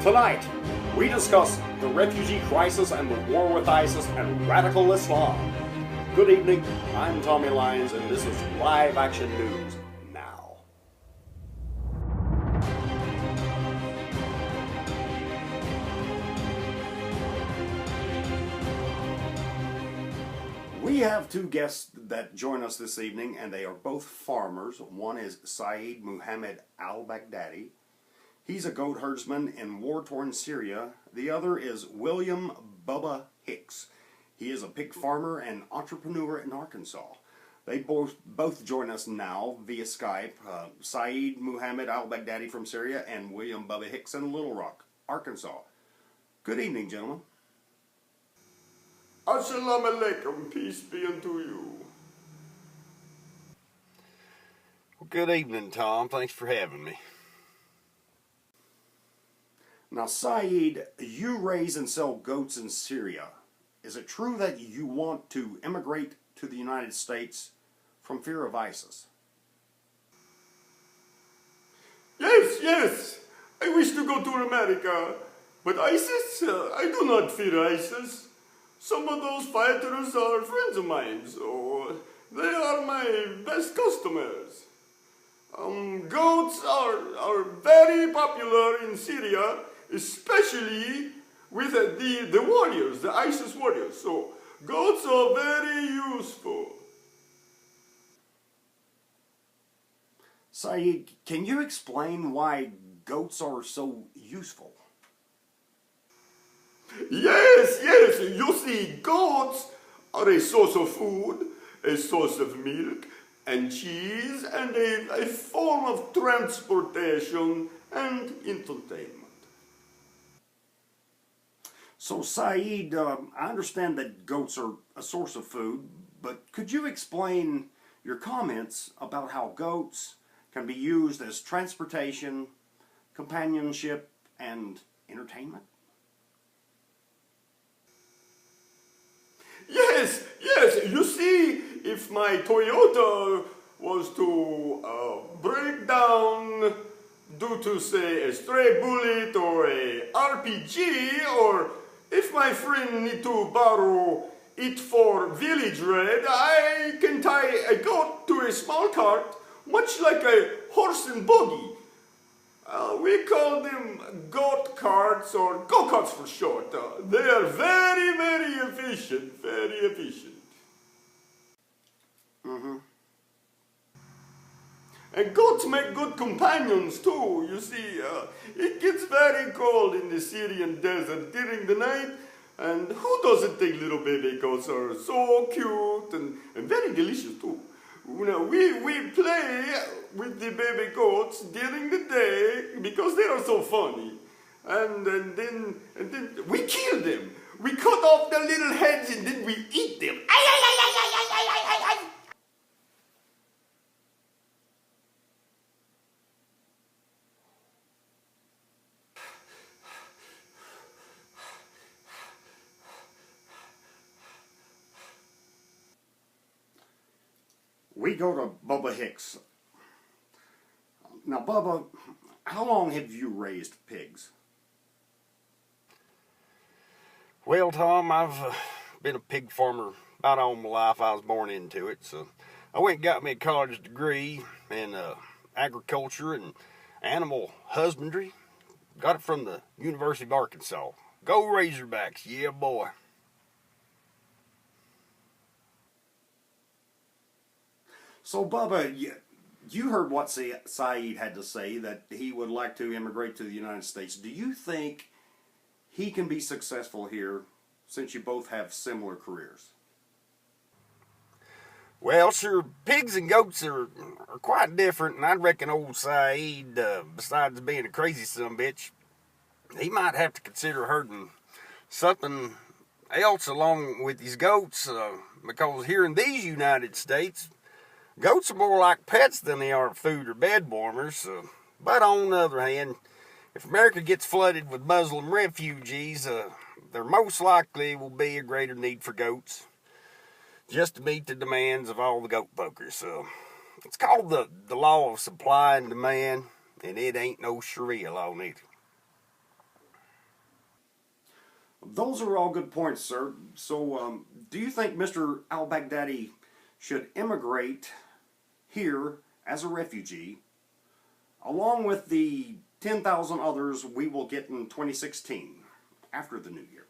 Tonight, we discuss the refugee crisis and the war with ISIS and radical Islam. Good evening, I'm Tommy Lyons, and this is Live Action News now. We have two guests that join us this evening, and they are both farmers. One is Saeed Muhammad AlBaghdadi. He's a goat herdsman in war-torn Syria. The other is William Bubba Hicks. He is a pig farmer and entrepreneur in Arkansas. They both join us now via Skype. Saeed Muhammad AlBaghdadi from Syria and William Bubba Hicks in Little Rock, Arkansas. Good evening, gentlemen. Assalamu alaikum, peace be unto you. Well, good evening, Tom. Thanks for having me. Now, Saeed, you raise and sell goats in Syria. Is it true that you want to immigrate to the United States from fear of ISIS? Yes, I wish to go to America, but ISIS, I do not fear ISIS. Some of those fighters are friends of mine, so they are my best customers. Goats are very popular in Syria, especially with the warriors, the ISIS warriors. So goats are very useful. Saeed, can you explain why goats are so useful? Yes, you see, goats are a source of food, a source of milk and cheese, and a form of transportation and entertainment. So, Saeed, I understand that goats are a source of food, but could you explain your comments about how goats can be used as transportation, companionship, and entertainment? Yes, you see, if my Toyota was to break down due to, say, a stray bullet or a RPG, or if my friend need to borrow it for village raid, I can tie a goat to a small cart, much like a horse and buggy. We call them goat carts, or go-karts for short. They are very, very efficient, very efficient. And goats make good companions too. You see, it gets very cold in the Syrian desert during the night, and who doesn't think little baby goats are so cute and very delicious too. You know, we play with the baby goats during the day because they are so funny, and then we kill them. We cut off their little heads and then we eat them. We go to Bubba Hicks. Now, Bubba, how long have you raised pigs? Well, Tom, I've been a pig farmer about all my life. I was born into it, so I went and got me a college degree in agriculture and animal husbandry. Got it from the University of Arkansas. Go Razorbacks, yeah boy. So, Bubba, you heard what Saeed had to say, that he would like to immigrate to the United States. Do you think he can be successful here, since you both have similar careers? Well, sure, pigs and goats are quite different, and I reckon old Saeed, besides being a crazy sumbitch, he might have to consider herding something else along with his goats, because here in these United States, goats are more like pets than they are food or bed warmers. But on the other hand, if America gets flooded with Muslim refugees, there most likely will be a greater need for goats, just to meet the demands of all the goat pokers. It's called the law of supply and demand, and it ain't no Sharia law neither. Those are all good points, sir. So, do you think Mr. al-Baghdadi should immigrate here as a refugee, along with the 10,000 others we will get in 2016 after the new year?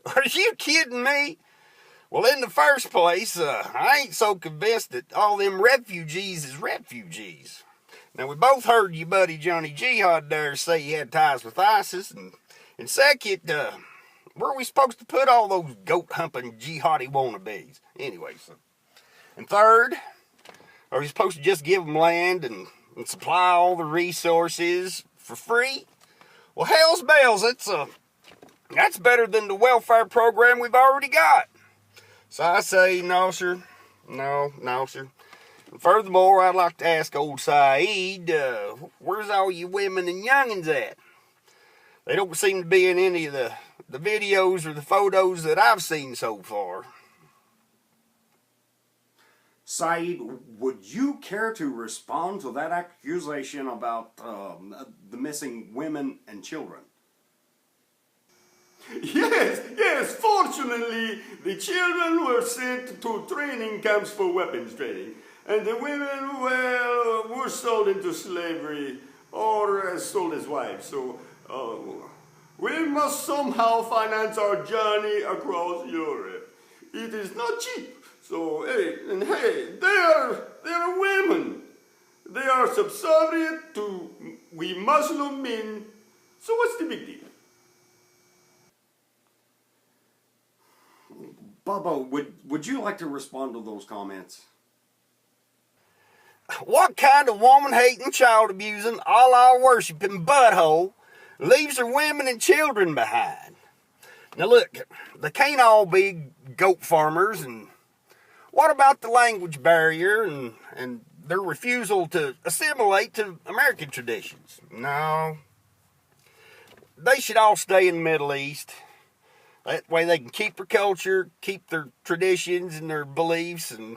Are you kidding me? Well, in the first place, I ain't so convinced that all them refugees is refugees. Now, we both heard your buddy Johnny Jihad there say he had ties with ISIS, and second, where are we supposed to put all those goat-humping jihadi wannabes? Anyway, so. And third, are we supposed to just give them land and supply all the resources for free? Well, hell's bells, that's better than the welfare program we've already got. So I say, no, sir. No, sir. And furthermore, I'd like to ask old Saeed, where's all you women and youngins at? They don't seem to be in any of the videos or the photos that I've seen so far. Saeed, would you care to respond to that accusation about the missing women and children? Yes, fortunately, the children were sent to training camps for weapons training, and the women, well, were sold into slavery or sold as wives. So, we must somehow finance our journey across Europe. It is not cheap. So, hey, they are women. They are subservient to we Muslim men. So what's the big deal? Bubba, would you like to respond to those comments? What kind of woman-hating, child-abusing, Allah-worshipping butthole leaves her women and children behind? Now look, they can't all be goat farmers, and what about the language barrier and their refusal to assimilate to American traditions? No. They should all stay in the Middle East. That way they can keep their culture, keep their traditions and their beliefs, and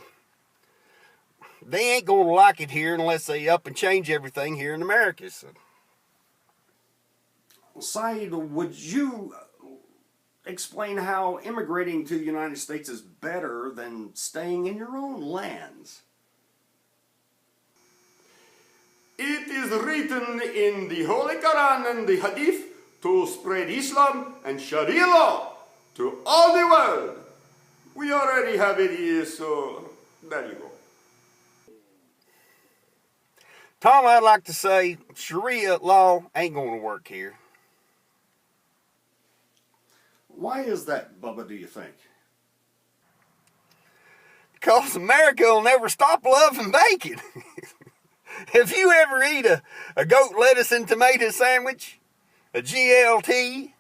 they ain't going to like it here unless they up and change everything here in America. So. Saeed, would you explain how immigrating to the United States is better than staying in your own lands? It is written in the Holy Quran and the Hadith to spread Islam and Sharia law to all the world. We already have it here, so there you go. Tom, I'd like to say Sharia law ain't going to work here. Why is that, Bubba, do you think? Because America will never stop loving bacon. If you ever eat a goat lettuce and tomato sandwich, a GLT?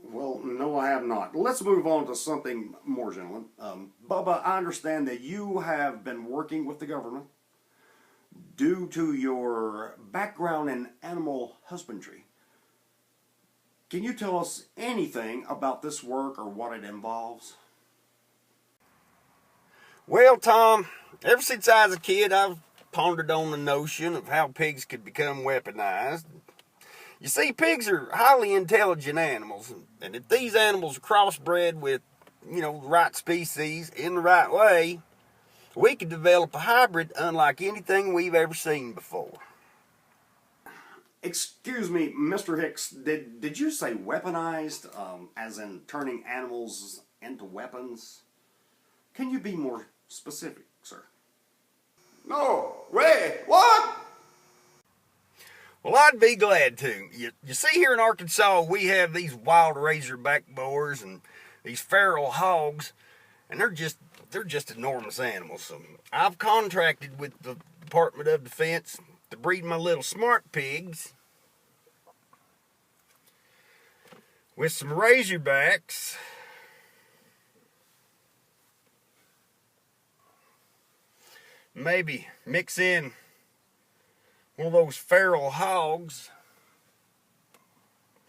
Well, no, I have not. Let's move on to something more, gentlemen. Bubba, I understand that you have been working with the government due to your background in animal husbandry. Can you tell us anything about this work or what it involves? Well, Tom, ever since I was a kid, I've pondered on the notion of how pigs could become weaponized. You see, pigs are highly intelligent animals, and if these animals are crossbred with, the right species in the right way, we could develop a hybrid unlike anything we've ever seen before. Excuse me, Mr. Hicks, did you say weaponized, as in turning animals into weapons? Can you be more specific, sir? No, wait, what? Well, I'd be glad to. You see, here in Arkansas, we have these wild razorback boars and these feral hogs, and they're just enormous animals. So I've contracted with the Department of Defense to breed my little smart pigs with some razorbacks. Maybe mix in one of those feral hogs.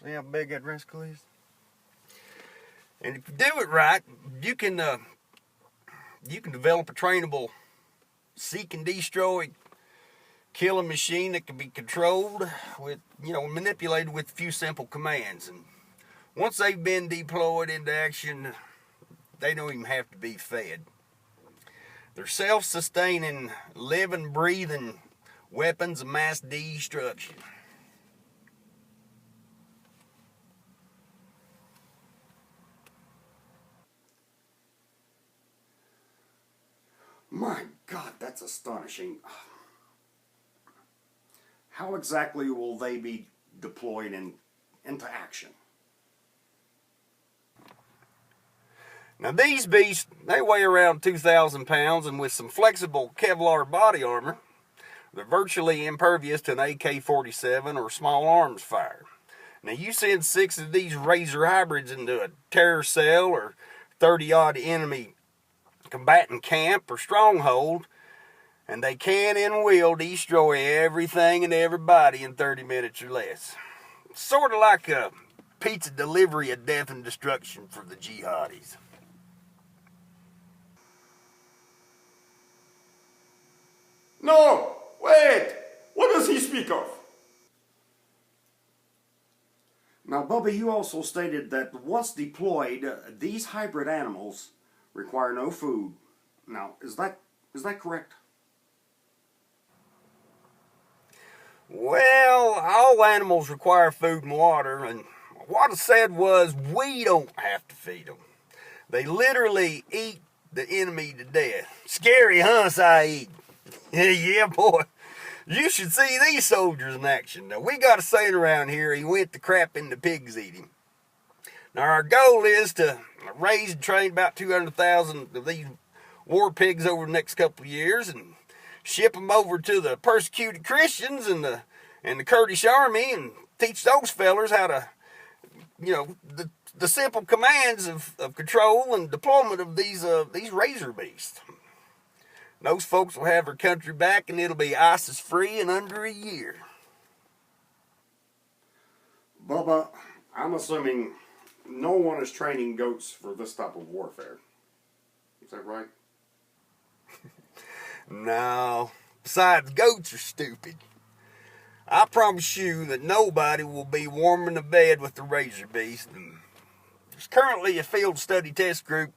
See how big that rascal is? And if you do it right, you can develop a trainable seek and destroy killing machine that can be controlled with, manipulated with a few simple commands. And once they've been deployed into action, they don't even have to be fed. They're self-sustaining, living, breathing weapons of mass destruction. My God, that's astonishing. How exactly will they be deployed into action? Now these beasts, they weigh around 2,000 pounds, and with some flexible Kevlar body armor, they're virtually impervious to an AK-47 or small arms fire. Now you send 6 of these Razor hybrids into a terror cell or 30-odd enemy combatant camp or stronghold, and they can and will destroy everything and everybody in 30 minutes or less. It's sort of like a pizza delivery of death and destruction for the jihadis. No, wait! What does he speak of? Now, Bubba, you also stated that once deployed, these hybrid animals require no food. Now, is that correct? Well, all animals require food and water, and what I said was we don't have to feed them. They literally eat the enemy to death. Scary, huh, Saeed? Yeah, boy. You should see these soldiers in action. Now, we got a saying around here, he went to crap and the pigs eat him. Now, our goal is to raise and train about 200,000 of these war pigs over the next couple of years and ship them over to the persecuted Christians and the Kurdish army and teach those fellers how to, the simple commands of control and deployment of these razor beasts. Those folks will have their country back, and it'll be ISIS free in under a year. Bubba, I'm assuming no one is training goats for this type of warfare. Is that right? No. Besides, goats are stupid. I promise you that nobody will be warming the bed with the razor beast. And there's currently a field study test group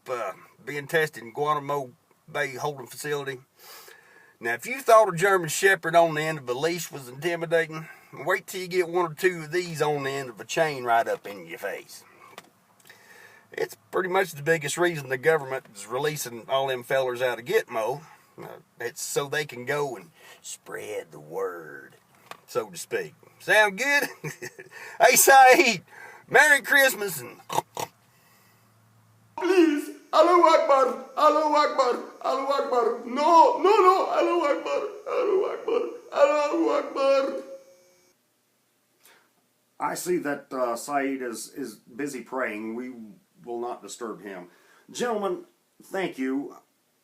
being tested in Guantanamo Bay holding facility. Now, if you thought a German Shepherd on the end of a leash was intimidating, wait till you get 1 or 2 of these on the end of a chain right up in your face. It's pretty much the biggest reason the government is releasing all them fellers out of Gitmo. It's so they can go and spread the word, so to speak. Sound good? Hey, Saeed, Merry Christmas and... Please, Allahu Akbar, Allahu Akbar, Allahu Akbar. No, Allahu Akbar, Allahu Akbar, Allahu Akbar. I see that Saeed is busy praying. We will not disturb him. Gentlemen, thank you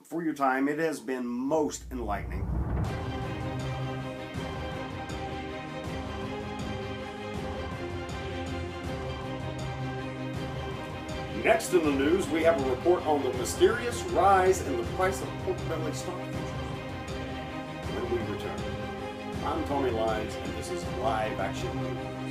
for your time. It has been most enlightening. Next in the news, we have a report on the mysterious rise in the price of pork belly stock futures. When we return, I'm Tony Lyons, and this is Live Action News.